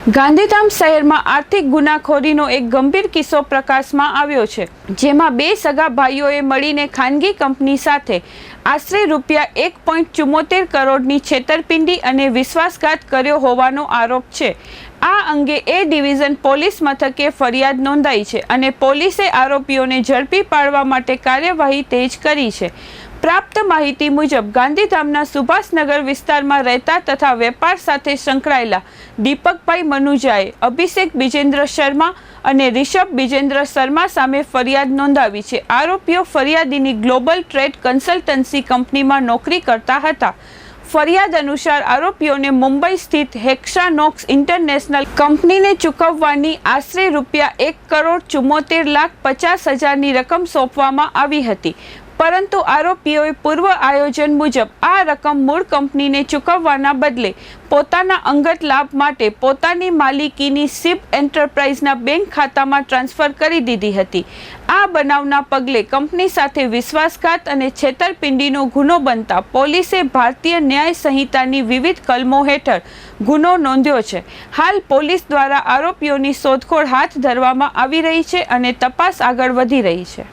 ગાંધીધામ શહેરમાં આર્થિક ગુનાખોરીનો એક ગંભીર કિસ્સો પ્રકાશમાં આવ્યો છે, જેમાં બે સગા ભાઈઓએ મળીને ખાનગી કંપની સાથે આશરે ₹1.74 કરોડની છેતરપિંડી અને વિશ્વાસઘાત કર્યો હોવાનો આરોપ છે। આ અંગે એ ડિવિઝન પોલીસ મથકે ફરિયાદ નોંધાઈ છે અને પોલીસે આરોપીઓને ઝડપી પાડવા માટે કાર્યવાહી તેજ કરી છે। પ્રાપ્ત માહિતી મુજબ ગાંધીધામના સુભાષનગર વિસ્તારમાં રહેતા તથા વેપાર સાથે સંકળાયેલા દીપકભાઈ મનુજાએ અભિષેક બિજેન્દ્ર શર્મા અને રિષભ બિજેન્દ્ર શર્મા સામે ફરિયાદ નોંધાવી છે। આરોપીઓ ફરિયાદીની ગ્લોબલ ટ્રેડ કન્સલ્ટન્સી કંપનીમાં નોકરી કરતા હતા। ફરિયાદ અનુસાર આરોપીઓને મુંબઈ સ્થિત હેક્સાનોક્સ ઇન્ટરનેશનલ કંપનીને ચૂકવવાની આશરે ₹1,74,50,000ની રકમ સોંપવામાં આવી હતી, પરંતુ આરોપીઓએ પૂર્વ આયોજન મુજબ આ રકમ મૂળ કંપનીને ચૂકવવાના બદલે પોતાના અંગત લાભ માટે પોતાની માલિકીની શિપ એન્ટરપ્રાઇઝના બેંક ખાતામાં ટ્રાન્સફર કરી દીધી હતી। આ બનાવના પગલે કંપની સાથે વિશ્વાસઘાત અને છેતરપિંડીનો ગુનો બનતા પોલીસે ભારતીય ન્યાય સંહિતાની વિવિધ કલમો હેઠળ ગુનો નોંધ્યો છે। હાલ પોલીસ દ્વારા આરોપીઓની શોધખોળ હાથ ધરવામાં આવી રહી છે અને તપાસ આગળ વધી રહી છે।